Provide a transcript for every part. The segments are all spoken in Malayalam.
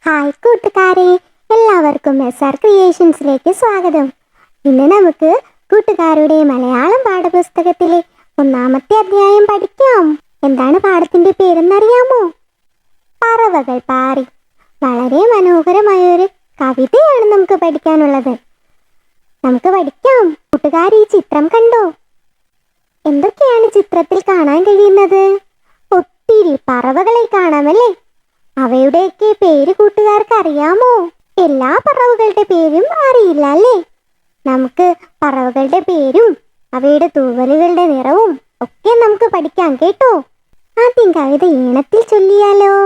ഹായ് കൂട്ടുകാരെ, എല്ലാവർക്കും SR ക്രിയേഷൻസിലേക്ക് സ്വാഗതം. ഇന്ന് നമുക്ക് കൂട്ടുകാരുടെ മലയാളം പാഠപുസ്തകത്തിലെ 1-ാമത്തെ അധ്യായം പഠിക്കാം. എന്താണ് പാഠത്തിന്റെ പേരെന്നറിയാമോ? പറവകൾ പാറി. വളരെ മനോഹരമായൊരു കവിതയാണ് നമുക്ക് പഠിക്കാനുള്ളത്. നമുക്ക് പഠിക്കാം. കൂട്ടുകാർ ഈ ചിത്രം കണ്ടോ? എന്തൊക്കെയാണ് ചിത്രത്തിൽ കാണാൻ കഴിയുന്നത്? ഒത്തിരി പറവകളെ കാണാമല്ലേ? അവയുടെയൊക്കെ പേര് കൂട്ടുകാർക്ക് അറിയാമോ? എല്ലാ പറവകളുടെ പേരും അറിയില്ല അല്ലേ? നമുക്ക് പറവകളുടെ പേരും അവയുടെ തൂവലുകളുടെ നിറവും ഒക്കെ നമുക്ക് പഠിക്കാം കേട്ടോ. ആദ്യം കവിത ഈണത്തിൽ ചൊല്ലിയാലോ?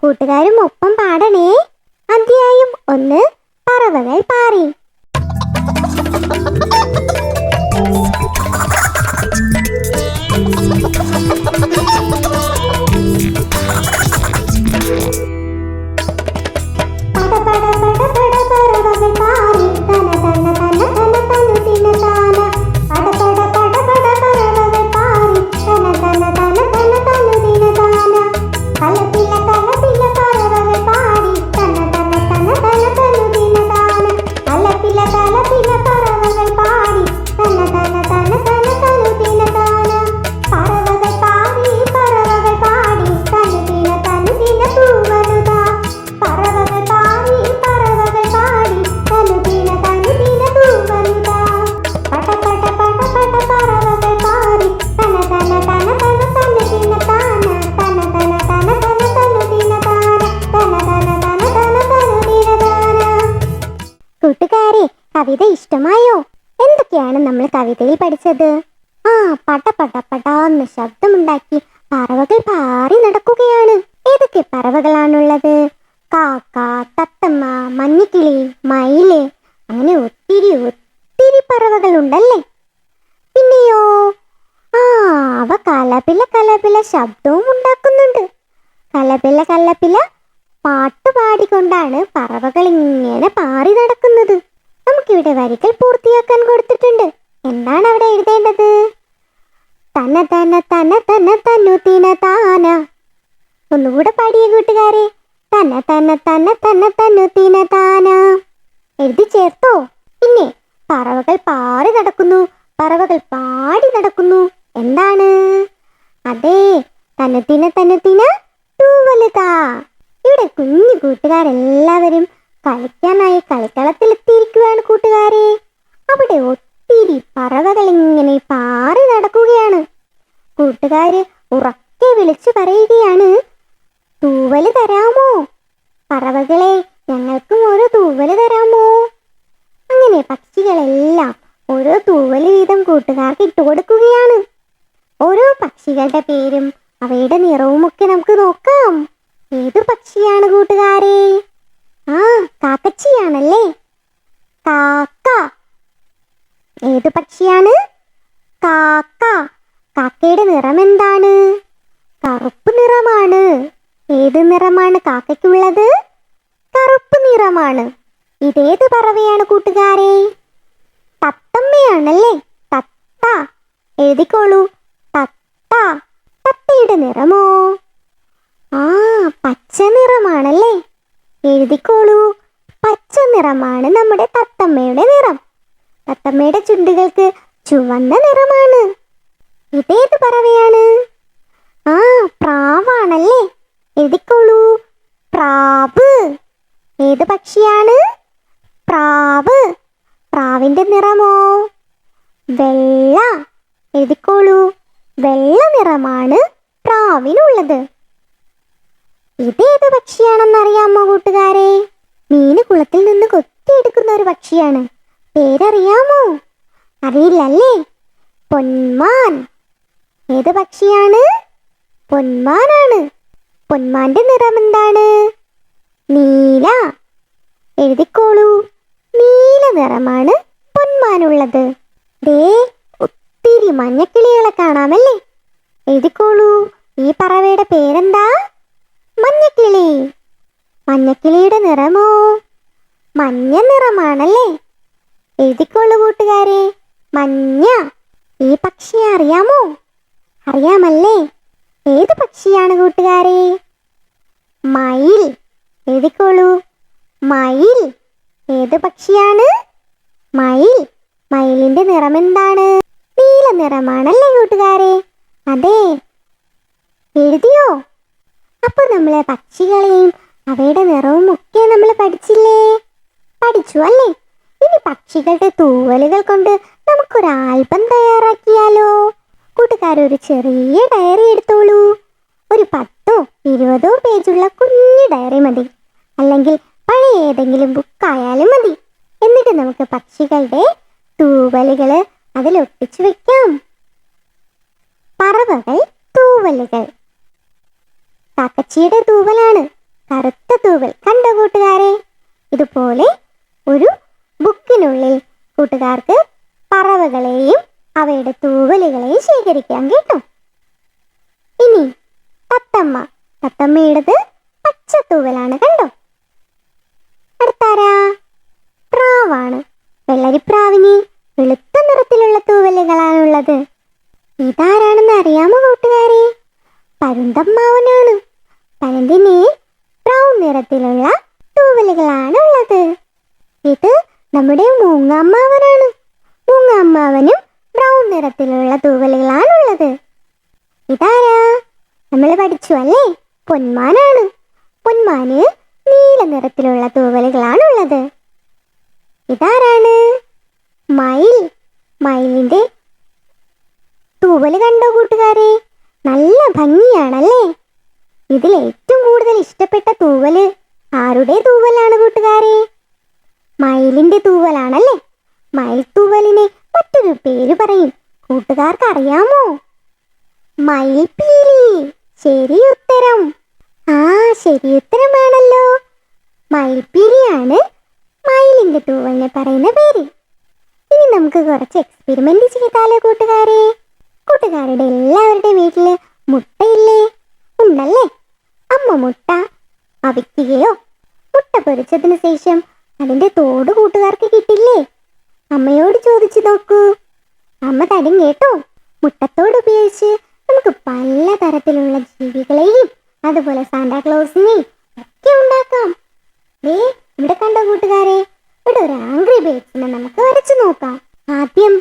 കൂട്ടുകാരും ഒപ്പം പാടണേ. അധ്യായം 1, പറവകൾ പാറി. കൂട്ടുകാരെ, കവിത ഇഷ്ടമായോ? എന്തൊക്കെയാണ് നമ്മൾ കവിതയിൽ പഠിച്ചത്? പട പട പടാന്ന് ശബ്ദമുണ്ടാക്കി പറവകൾ പാറി നടക്കുകയാണ്. ഏതൊക്കെ പറവകളാണുള്ളത്? കാക്ക, തത്തമ്മ, മഞ്ഞക്കിളി, മയില്, അങ്ങനെ ഒത്തിരി ഒത്തിരി പറവകളുണ്ടല്ലേ? പിന്നെയോ അവ കലപില കലപില ശബ്ദവും ഉണ്ടാക്കുന്നുണ്ട്. കലപില കലപില പാട്ട് പാടിക്കൊണ്ടാണ് പറവകൾ ഇങ്ങനെ പാറി നടക്കുന്നത്. നമുക്കിവിടെ വരികൾ പൂർത്തിയാക്കാൻ കൊടുത്തിട്ടുണ്ട്. എന്താണ് അവിടെ എഴുതേണ്ടത്? തന തന തന തന തന്നു തിന താന. ഒന്നുകൂടെ പാടിയ കൂട്ടുകാരെ. തന തന തന തന തന്നു തിന താന. എഴുതി ചേർത്തോ? പിന്നെ പറവകൾ പാറി നടക്കുന്നു, പറവകൾ പാടി നടക്കുന്നു. എന്താണ്? അതെ, തനുത്തിന തൂവലുതാ. ഇവിടെ കുഞ്ഞു കൂട്ടുകാരെല്ലാവരും കളിക്കാനായി കളിക്കളത്തിലെത്തിയിരിക്കുകയാണ് കൂട്ടുകാരെ. അവിടെ ഒത്തിരി പറവകൾ ഇങ്ങനെ പാറി നടക്കുകയാണ്. കൂട്ടുകാര് ഉറക്കെ വിളിച്ചു പറയുകയാണ്, തൂവല് തരാമോ? പറവകളെ, ഞങ്ങൾക്കും ഓരോ തൂവല് തരാമോ? അങ്ങനെ പക്ഷികളെല്ലാം ഓരോ തൂവല് വീതം കൂട്ടുകാർക്ക് ഇട്ടുകൊടുക്കുകയാണ്. ഓരോ പക്ഷികളുടെ പേരും അവയുടെ നിറവും ഒക്കെ നമുക്ക് നോക്കാം. ഏത് പക്ഷിയാണ് കൂട്ടുകാരെ? കാക്കച്ചിയാണല്ലേ. കാക്ക. ഏത് പക്ഷിയാണ്? കാക്ക. കാക്കയുടെ നിറം എന്താണ്? കറുപ്പ് നിറമാണ്. ഏത് നിറമാണ് കാക്കയ്ക്കുള്ളത്? കറുപ്പ് നിറമാണ്. ഇതേത് പറവയാണ് കൂട്ടുകാരെ? തത്തമ്മയാണല്ലേ. തത്ത. എഴുതിക്കോളൂ, തത്ത. തത്തയുടെ നിറമോ? പച്ച നിറമാണല്ലേ. എഴുതിക്കോളൂ, പച്ച നിറമാണ് നമ്മുടെ തത്തമ്മയുടെ നിറം. തത്തമ്മയുടെ ചുണ്ടുകൾക്ക് ചുവന്ന നിറമാണ്. ഇതേത് പറവയാണ്? പ്രാവാണല്ലേ. എഴുതിക്കോളൂ, പ്രാവ്. ഏത് പക്ഷിയാണ്? പ്രാവ്. പ്രാവിന്റെ നിറമോ? വെള്ള. എഴുതിക്കോളൂ, വെള്ള നിറമാണ് പ്രാവിനുള്ളത്. ഇതേത് പക്ഷിയാണെന്നറിയാമോ കൂട്ടുകാരെ? മീന് കുളത്തിൽ നിന്ന് കൊത്തിയെടുക്കുന്ന ഒരു പക്ഷിയാണ്. പേരറിയാമോ? അറിയില്ലല്ലേ? പൊന്മാൻ. ഏത് പക്ഷിയാണ്? പൊന്മാനാണ്. പൊന്മാന്റെ നിറം എന്താണ്? നീല. എഴുതിക്കോളൂ, നീല നിറമാണ് പൊന്മാനുള്ളത്. ഒത്തിരി മഞ്ഞക്കിളികളെ കാണാമല്ലേ. എഴുതിക്കോളൂ, ഈ പറവയുടെ പേരെന്താ? മഞ്ഞക്കിളി. മഞ്ഞക്കിളിയുടെ നിറമോ? മഞ്ഞ നിറമാണല്ലേ. എഴുതിക്കോളൂ കൂട്ടുകാരെ, മഞ്ഞ. ഈ പക്ഷിയെ അറിയാമോ? അറിയാമല്ലേ? ഏത് പക്ഷിയാണ് കൂട്ടുകാരെ? മയിൽ. എഴുതിക്കോളൂ. മയിൽ. ഏത് പക്ഷിയാണ്? മയിൽ. മയിലിന്റെ നിറം എന്താണ്? നീല നിറമാണല്ലേ കൂട്ടുകാരെ? അതെ, എഴുതിയോ? അപ്പൊ നമ്മളെ പക്ഷികളെയും അവയുടെ നിറവും ഒക്കെ നമ്മൾ പഠിച്ചില്ലേ? പഠിച്ചു അല്ലേ? ഇനി പക്ഷികളുടെ തൂവലുകൾ കൊണ്ട് നമുക്കൊരു ആൽബം തയ്യാറാക്കിയാലോ? കൂട്ടുകാരൊരു ചെറിയ ഡയറി എടുത്തോളൂ. ഒരു 10-20 പേജുള്ള കുഞ്ഞു ഡയറി മതി, അല്ലെങ്കിൽ പഴയ ഏതെങ്കിലും ബുക്കായാലും മതി. എന്നിട്ട് നമുക്ക് പക്ഷികളുടെ തൂവലുകൾ അതിലൊട്ടിച്ചു വെക്കാം. പറവകൾ തൂവലുകൾ. കാക്കച്ചിയുടെ തൂവലാണ് കറുത്ത തൂവൽ. കണ്ടോ കൂട്ടുകാരെ? ഇതുപോലെ ഒരു ബുക്കിനുള്ളിൽ കൂട്ടുകാർക്ക് പറവകളെയും അവയുടെ തൂവലുകളെയും ശേഖരിക്കാം കേട്ടോ. ഇനി തത്തമ്മ. തത്തമ്മയുടേത് പച്ച തൂവലാണ്. കണ്ടോ? അടുത്താരാ? പ്രാവാണ്. വെള്ളരിപ്രാവിന് വെളുത്ത നിറത്തിലുള്ള തൂവലുകളാണുള്ളത്. ഇതാരാണെന്ന് അറിയാമോ കൂട്ടുകാരെ? പരുന്തമ്മാവനാണ്. പരുന്തിന് ബ്രൗൺ നിറത്തിലുള്ള തൂവലുകളാണ് ഉള്ളത്. ഇത് നമ്മുടെ മൂങ്ങാമ്മാവനാണ്. മൂങ്ങാമ്മാവനും ബ്രൗൺ നിറത്തിലുള്ള തൂവലുകളാണുള്ളത്. ഇതാരാ? നമ്മൾ പഠിച്ചു അല്ലേ? പൊന്മാനാണ്. പൊന്മാന് നീല നിറത്തിലുള്ള തൂവലുകളാണുള്ളത്. ഇതാരാണ്? മയിൽ. മയിലിന്റെ തൂവല് കണ്ടോ കൂട്ടുകാരെ? നല്ല ഭംഗിയാണല്ലേ? ഇതിൽ ഏറ്റവും കൂടുതൽ ഇഷ്ടപ്പെട്ട തൂവല് ആരുടെ തൂവലാണ് കൂട്ടുകാരെ? മയിലിന്റെ തൂവലാണല്ലേ? മയിൽ തൂവലിനെ മറ്റൊരു പേര് പറയും. കൂട്ടുകാർക്ക് അറിയാമോ? മയിൽപ്പീലി. ശരി ഉത്തരം. ശരി ഉത്തരമാണല്ലോ. മയിൽപ്പീലിയാണ് മയിലിന്റെ തൂവലിനെ പറയുന്ന പേര്. ഇനി നമുക്ക് കുറച്ച് എക്സ്പെരിമെന്റ് ചെയ്താലോ കൂട്ടുകാരെ? കൂട്ടുകാരുടെ എല്ലാവരുടെ വീട്ടില് മുട്ടയില്ലേ? ഉണ്ടല്ലേ? അമ്മ മുട്ട അവിക്കുകയോ മുട്ട പൊരിച്ചതിന് ശേഷം അതിന്റെ തോട് കൂട്ടുകാർക്ക് കിട്ടില്ലേ? അമ്മയോട് ചോദിച്ചു നോക്കൂ. അമ്മ തരും കേട്ടോ. മുട്ടത്തോട് ഉപയോഗിച്ച് നമുക്ക് പലതരത്തിലുള്ള ജീവികളെയും അതുപോലെ സാന്താക്ലോസിനെയും ഒക്കെ ഉണ്ടാക്കാം. ഇവിടെ കണ്ടോ കൂട്ടുകാരെ? ഇവിടെ ഒരു ആംഗ്രി ബേർഡ്സിനെ നമുക്ക് വരച്ചു നോക്കാം. ആദ്യം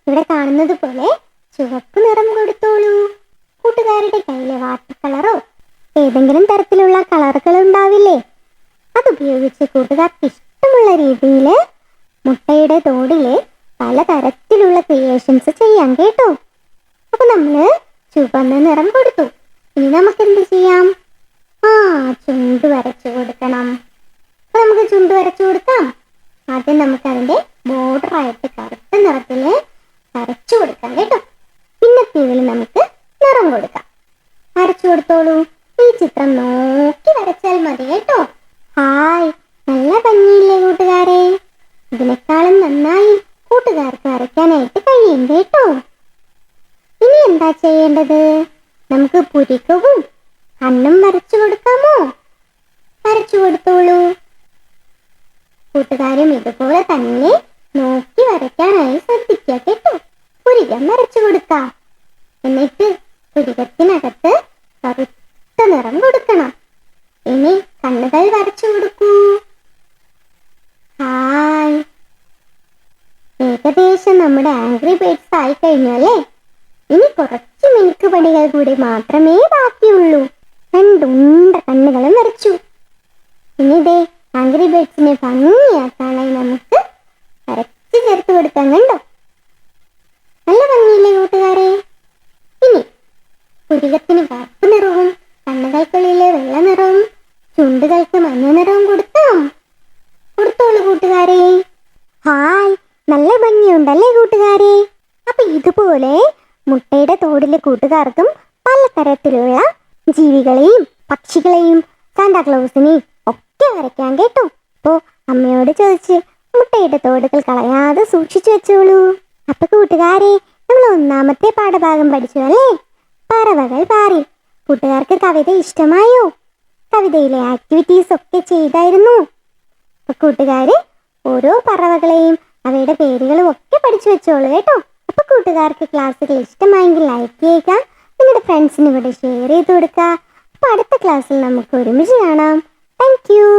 ഇവിടെ കാണുന്നത് പോലെ ചുവപ്പ് നിറം കൊടുത്തോളൂ. കൂട്ടുകാരുടെ കയ്യിലെ വാട്ടർ കളറോ ഏതെങ്കിലും തരത്തിലുള്ള കളറുകൾ ഉണ്ടാവില്ലേ? അതുപയോഗിച്ച് കൂട്ടുകാർക്ക് ഇഷ്ടമുള്ള രീതിയിൽ മുട്ടയുടെ തോടില് പലതരത്തിലുള്ള ക്രിയേഷൻസ് ചെയ്യാം കേട്ടോ. അപ്പൊ നമ്മള് ചുവന്ന നിറം കൊടുത്തു. ഇനി നമുക്ക് എന്ത് ചെയ്യാം? ചുണ്ട് വരച്ചു കൊടുക്കണം. അപ്പൊ നമുക്ക് ചുണ്ട് വരച്ചു കൊടുക്കാം. ആദ്യം നമുക്ക് അതിന്റെ ബോർഡർ ആയിട്ട് കറുത്ത നിറത്തില് വരച്ചു കൊടുക്കാം കേട്ടോ. പിന്നത്തേതിൽ നമുക്ക് നിറം കൊടുക്കാം. വരച്ചു കൊടുത്തോളൂ. ഈ ചിത്രം നോക്കി വരച്ചാൽ മതി കേട്ടോ. നല്ല ഭംഗിയില്ലേ കൂട്ടുകാരെ? ഇതിനേക്കാളും നന്നായി കൂട്ടുകാർക്ക് വരയ്ക്കാനായിട്ട് കഴിയും കേട്ടോ. ഇനി എന്താ ചെയ്യേണ്ടത്? നമുക്ക് പുരികവും കണ്ണും വരച്ചു കൊടുക്കാമോ? വരച്ചു കൊടുത്തോളൂ. കൂട്ടുകാരും ഇതുപോലെ തന്നെ നോക്കി വരയ്ക്കാനായി ശ്രദ്ധിക്കുക കേട്ടോ. പുരികം വരച്ചു കൊടുക്കാം. എന്നിട്ട് പുരികത്തിനകത്ത് കറുത്ത നിറം കൊടുക്കണം. ഇനി കണ്ണുകൾ വരച്ചു കൊടുക്കൂ. ഏകദേശം നമ്മുടെ ആംഗ്രി ബേർഡ്സ് ആയി കഴിഞ്ഞു അല്ലേ? ഇനി കുറച്ച് മിനുക്ക് പണികൾ കൂടി മാത്രമേ ബാക്കിയുള്ളൂ. 2 ഉണ്ട കണ്ണുകളും വരച്ചു. ഇനി ആംഗ്രി ബേർഡ്സിനെ ഭംഗിയാക്കാനായി നമുക്ക് വരച്ച് ചേർത്ത് കൊടുക്കാൻ. കണ്ടോ? നല്ല ഭംഗിയില്ലേ കൂട്ടുകാരെ? ഇനി പുരികത്തിന് കറുപ്പ് നിറവും കണ്ണുകൾക്കുള്ളിലെ വെള്ള നിറവും ചുണ്ടുകൾക്ക് മഞ്ഞ നിറവും കൊടുത്തോളൂ കൂട്ടുകാരെ. നല്ല ഭംഗിയുണ്ടല്ലേ കൂട്ടുകാരെ? അപ്പൊ ഇതുപോലെ മുട്ടയുടെ തോടിലെ കൂട്ടുകാർക്കും പലതരത്തിലുള്ള ജീവികളെയും പക്ഷികളെയും സാന്താക്ലോസിനെയും ഒക്കെ വരയ്ക്കാൻ കേട്ടോ. അപ്പോ അമ്മയോട് ചോദിച്ച് മുട്ടയുടെ തോടുകൾ കളയാതെ സൂക്ഷിച്ചു വെച്ചോളൂ. അപ്പൊ കൂട്ടുകാരെ, നമ്മൾ 1ാമത്തെ പാഠഭാഗം പഠിച്ചു അല്ലേ? പറവകൾ പാറി. കൂട്ടുകാർക്ക് കവിത ഇഷ്ടമായോ? കവിതയിലെ ആക്ടിവിറ്റീസ് ഒക്കെ ചെയ്തായിരുന്നു. അപ്പൊ കൂട്ടുകാര് ഓരോ പറവകളെയും അവയുടെ പേരുകളും ഒക്കെ പഠിച്ചു വെച്ചോളൂ കേട്ടോ. അപ്പൊ കൂട്ടുകാർക്ക് ക്ലാസ്സുകൾ ഇഷ്ടമായെങ്കിൽ ലൈക്ക് ചെയ്യുക, നിങ്ങളുടെ ഫ്രണ്ട്സിന് കൂടെ ഷെയർ ചെയ്ത് കൊടുക്കുക. അപ്പൊ അടുത്ത ക്ലാസ്സിൽ നമുക്ക് ഒരുമിച്ച് കാണാം. Thank you.